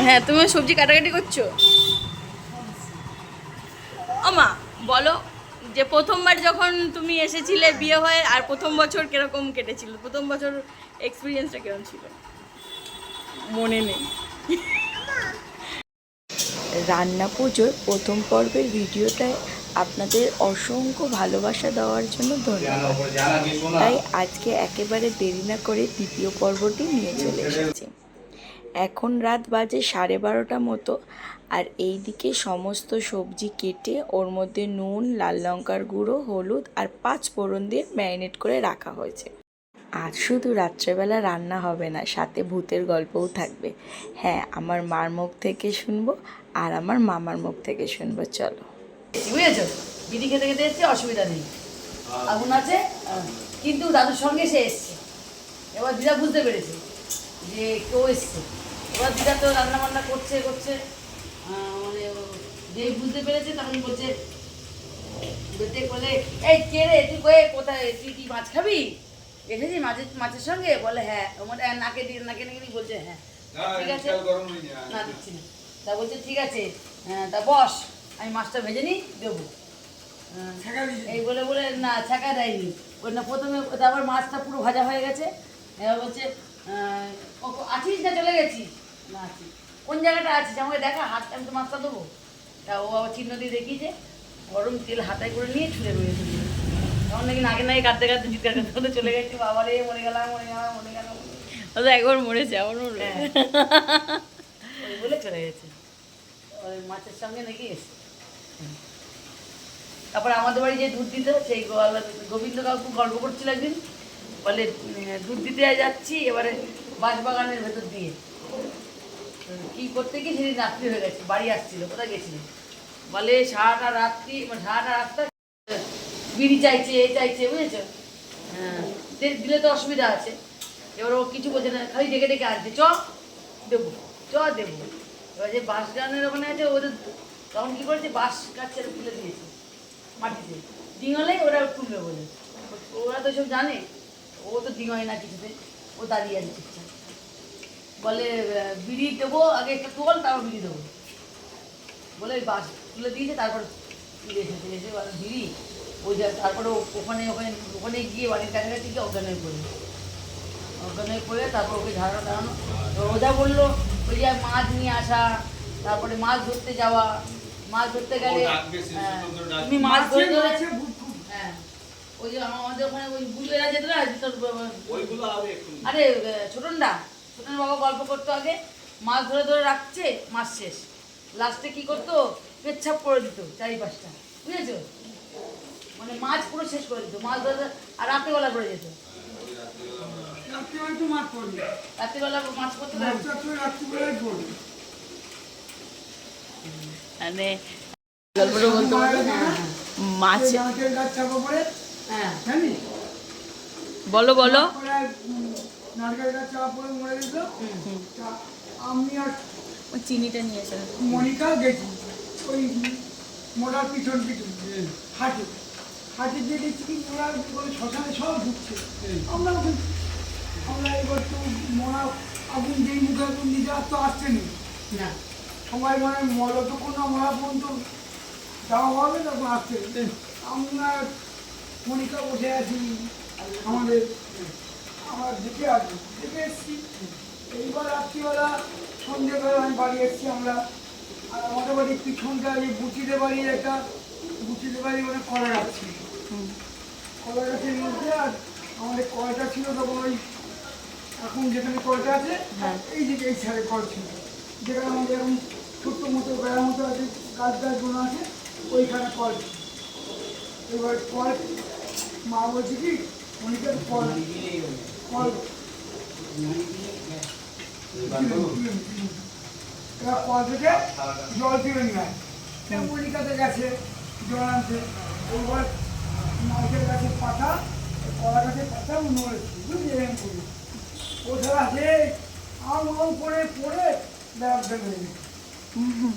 হ্যাঁ, তুমি সবজি কাটাকাটি করছো। ওমা, বলো যে প্রথমবার যখন তুমি এসেছিলে বিয়ে হয়ে, আর প্রথম বছর কিরকম কেটেছিল, প্রথম বছর এক্সপিরিয়েন্সটা কেমন ছিল? মনে নেই। রান্না পুজোর প্রথম পর্বের ভিডিওটায় আপনাদের অসংখ্য ভালোবাসা দেওয়ার জন্য ধন্যবাদ। তাই আজকে একেবারে দেরি না করে দ্বিতীয় পর্বটি নিয়ে চলে এসেছি। এখন রাত বাজে 12:30 মতো, আর এই দিকে সমস্ত সবজি কেটে ওর মধ্যে নুন, লাল লঙ্কার গুঁড়ো, হলুদ আর 5 ফোড়ন দিয়ে ম্যারিনেট করে রাখা হয়েছে। আজ শুধু রাত্রেবেলা রান্না হবে না, সাথে ভূতের গল্পও থাকবে। হ্যাঁ, আমার মার মুখ থেকে শুনবো আর আমার মামার মুখ থেকে শুনবো। চলো। বুঝেছো, বিড়ি খেতে খেতে এসছে, অসুবিধা নেই, আগুন আছে। কিন্তু দাদুর সঙ্গে সে এসছে, এবার দিদা বুঝতে পেরেছে যে কেউ এসছে। এবার দিদা তো রান্না বান্না করছে করছে মানে যেই বুঝতে পেরেছে তখন বলছে, বলতে বলে, এই কে রে তুই, কোথায় তুই, কি মাছ খাবি, এসেছি মাছের সঙ্গে? বলে হ্যাঁ। নাকে নাকে নাকি বলছে হ্যাঁ, ঠিক আছে, না দিচ্ছি না। তা বলছে ঠিক আছে, তা বস, আমি মাছটা ভেজে নিই, দেবো। এই বলে বলে না, ছাকা দেয়নি। ওই না প্রথমে তারপর মাছটা পুরো ভাজা হয়ে গেছে। এবার বলছে আছিস না চলে গেছিস? না আছি। কোন জায়গাটা আছিস আমাকে দেখা, হাতটা আমি তো মাছটা দেবো। তা ও আবার চিহ্ন দিয়ে দেখিয়েছে, গরম তেল হাতায় করে নিয়ে ছুঁড়ে বেরিয়েছে। তখন নাকি নাকে নাকি কাঁদতে কাঁদতে চিৎকার কাঁদতে কাঁদতে চলে গেছে, বাবা রে মরে গেলাম মরে গেলাম মরে গেলাম। একবার মরেছে, আমার মনে। ওই বলে চলে গেছে, ওই মাছের সঙ্গে নাকি এসে। তারপরে আমাদের বাড়ি যে দুধ দিত, সেই গোবিন্দ কাকু গল্প করছিল একদিন, বলে দুধ দিতে যাচ্ছি এবারে বাঁশবাগানের ভেতর দিয়ে, কি করতে গিয়ে সেদিন রাত্রি হয়ে গেছে, বাড়ি আসছিল, কোথায় গেছিল বলে, সারাটা রাস্তা বিড়ি চাইছে, এ চাইছে, বুঝেছো? হ্যাঁ, দিলে তো অসুবিধা আছে। এবার ও কিছু বলছে না, খালি ডেকে ডেকে আনছে, চ দেবো, চ দেবো। এবার যে বাঁশ গানের ওখানে আছে, ওদের তখন কী করেছে, বাঁশ গাছ ছেড়ে তুলে দিয়েছে মাটিতে, ডিঙলে ওরা তুলবে বলে। ওরা তো সব জানে, ও তো ডিঙায় না কিছুতে, ও দাঁড়িয়ে আছে ঠিকঠাক। বলে বিড়ি দেবো, আগে একটা তোল, তারপর বিড়ি দেবো বলে বাঁশ তুলে দিয়েছে। তারপর এসেছে, এসে বিড়ি ওই যা, তারপরে ওখানে ওখানে ওখানে গিয়ে বাড়ির কাছাকাছি গিয়ে অজ্ঞান হয়ে পড়ে, তারপর ওকে ঝাড়ানো টাড়ানো। ওজা বললো ওই যে মাছ নিয়ে আসা, তারপরে মাছ ধরতে যাওয়া, মাছ ধরতে গেলে তুমি মাছ ধরে হ্যাঁ, ওই যে আমাদের ওখানে ওই বুড়িরা যেত না, আরে ছোটন বাবা গল্প করতো, আগে মাছ ধরে ধরে রাখছে, মাছ শেষ, লাস্টে কি করতো, পেচ্ছাপ করে দিত চারিপাশটা, বুঝেছো? মানে মাছ পুরো শেষ করে দিত, মাছ ধরে, আর রাত্রিবেলা করে যেত, রাত্রিবেলা মাছ করতে মানে গল্পটা বলতে মাছ। হ্যাঁ, বলো বলো। নারকেল গাছ চাপা পড়ে মরে গেছিল। আমি আর চিনিটা নিয়ে এসে মনিকা গেছি ওই মোড়ার পিছন হাঁটে দিয়ে দেখছি কি মোড়া শ্মশানে সব ঢুকছে। আমরা এবার তো মোড়া আগুন যেই মুখে আগুন নিজে আর তো আসছে না, সবাই মানে যতক্ষণ না মোড়া পর্যন্ত যাওয়া হবে তখন আসছে। আমরা মনিকা বসে আছি, আমার দেখে এসছি। এইবার রাত্রিবেলা সন্ধ্যেবেলা আমি বাড়ি এসছি আমরা, আর আমাদের বাড়ির পিছনটা যে বুচিদের বাড়ি মানে কলা গাছ ছিল, কলা গাছের মধ্যে। আর আমাদের কলটা ছিল তখন ওই এখন যেখানে কলটা আছে এই দিকে এই সাইডে কল ছিল, যেখানে আমাদের এখন ছোট্ট মতো বেড়ার মতো আছে, গাছগুলো আছে, ওইখানে কল ছিল। এবার কল মা বলছে কি অনেকের কল থেকে জল তুলে নিয়ে আসে, মনিকাতে গেছে জল আনছে। ওইবার নারকেল গাছের পাতা, কলা গাছের পাতা নড়েছে, বুঝলি, এরকম করি ও ছাড়া আছে আম করে পড়ে ব্যবসা হয়ে গেছে।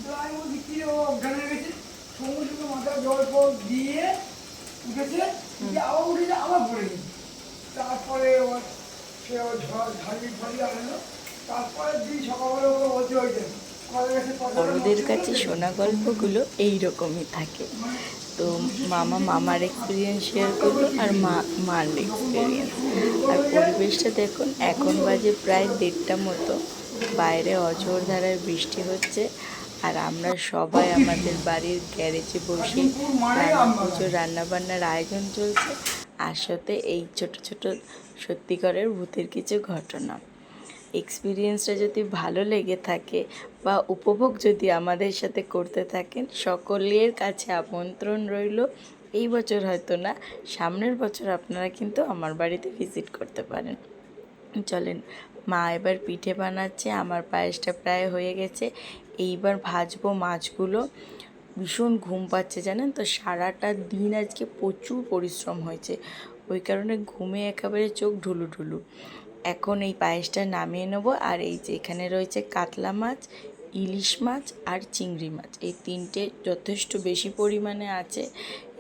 তো আমি বলছি কি ও অজ্ঞান হয়ে গেছে, সমুদ্র মাথায় জল ফল দিয়ে উঠেছে, আবার উঠেছে, আবার পড়ে গেছে। তারপরে সে ঝাড়ি আনলো, তারপরের দিন সকালবেলা ওকে বলতে হয়েছে কলের কাছে কতটা বড়দের নষ্ট কাছে করেছে? শোনা গল্পগুলো এই রকমই থাকে। তো মামা মামার এক্সপিরিয়েন্স শেয়ার করলো আর মার এক্সপিরিয়েন্স। আর পরিবেশটা দেখুন, এখন বাজে প্রায় 1:30 মতো, বাইরে অঝোর ধারায় বৃষ্টি হচ্ছে আর আমরা সবাই আমাদের বাড়ির গ্যারেজে বসে পুজোর রান্নাবান্নার আয়োজন চলছে। আর সাথে এই ছোট ছোট সত্যিকারের ভূতের কিছু ঘটনা। এক্সপিরিয়েন্সটা যদি ভালো লেগে থাকে বা উপভোগ যদি আমাদের সাথে করতে থাকেন, সকলের কাছে আমন্ত্রণ রইল। এই বছর হয়তো না, সামনের বছর আপনারা কিন্তু আমার বাড়িতে ভিজিট করতে পারেন। চলেন, মা এবার পিঠে বানাচ্ছে, আমার পায়েসটা প্রায় হয়ে গেছে। এইবার ভাজবো মাছগুলো। ভীষণ ঘুম পাচ্ছে জানেন তো, সারাটা দিন আজকে প্রচুর পরিশ্রম হয়েছে, ওই কারণে ঘুমে একেবারে চোখ ঢুলুঢুলু। এখন এই পায়েসটা নামিয়ে নেবো। আর এই যে এখানে রয়েছে কাতলা মাছ, ইলিশ মাছ আর চিংড়ি মাছ, এই তিনটে যথেষ্ট বেশি পরিমাণে আছে।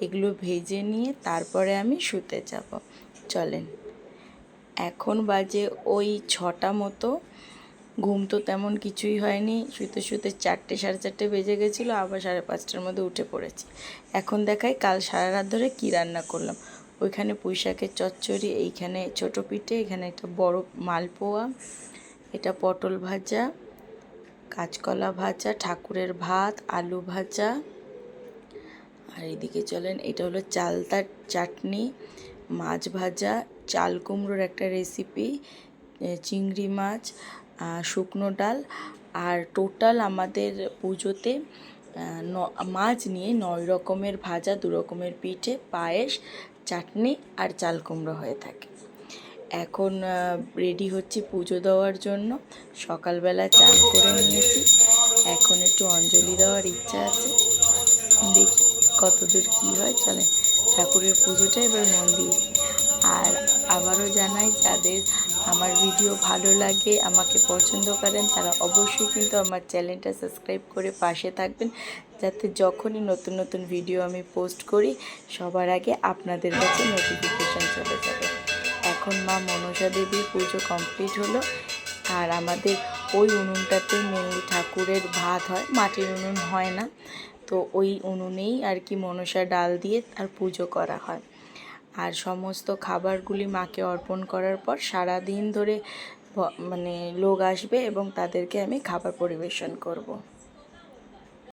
এগুলো ভেজে নিয়ে তারপরে আমি শুতে যাব। চলেন, এখন বাজে ওই 6টা মতো। ঘুম তো তেমন কিছুই হয়নি, শুতে শুতে 4টে 4:30 বেজে গেছিলো, আবার 5:30টার মধ্যে উঠে পড়েছি। এখন দেখাই কাল সারা রাত ধরে কী রান্না করলাম। ওইখানে পুঁই শাকের চচ্চড়ি, এইখানে ছোটো পিঠে, এখানে একটা বড় মালপোয়া, এটা পটল ভাজা, কাঁচকলা ভাজা, ঠাকুরের ভাত, আলু ভাজা। আর এদিকে চলেন, এটা হলো চালতার চাটনি, মাছ ভাজা, চাল কুমড়োর একটা রেসিপি, চিংড়ি মাছ, শুকনো ডাল। আর টোটাল আমাদের পুজোতে মাছ নিয়ে 9 রকমের ভাজা, 2 রকমের পিঠে, পায়েস, চাটনি আর চাল কুমড়ো হয়ে থাকে। এখন রেডি হচ্ছি পুজো দেওয়ার জন্য। সকালবেলা চান করে নিয়েছি, এখন একটু অঞ্জলি দেওয়ার ইচ্ছা আছে, দেখি কতদূর কী হয়। চলে, ঠাকুরের পুজোটা এবার মন দিয়ে। আর আবারও জানাই, যাদের আমার ভিডিও ভালো লাগে, আমাকে পছন্দ করেন, তারা অবশ্যই কিন্তু আমার চ্যানেলটা সাবস্ক্রাইব করে পাশে থাকবেন, যাতে যখনই নতুন নতুন ভিডিও আমি পোস্ট করি সবার আগে আপনাদের কাছে নোটিফিকেশান চলে যাবে। এখন মা মনসা দেবীর পুজো কমপ্লিট হলো। আর আমাদের ওই উনুনটাতে মেনলি ঠাকুরের ভাত হয়, মাটির উনুন হয় না, তো ওই উনুনেই আর কি মনসা ডাল দিয়ে আর পুজো করা হয়। আর সমস্ত খাবারগুলি মাকে অর্পণ করার পর সারা দিন ধরে মানে লোক আসবে এবং তাদেরকে আমি খাবার পরিবেশন করব।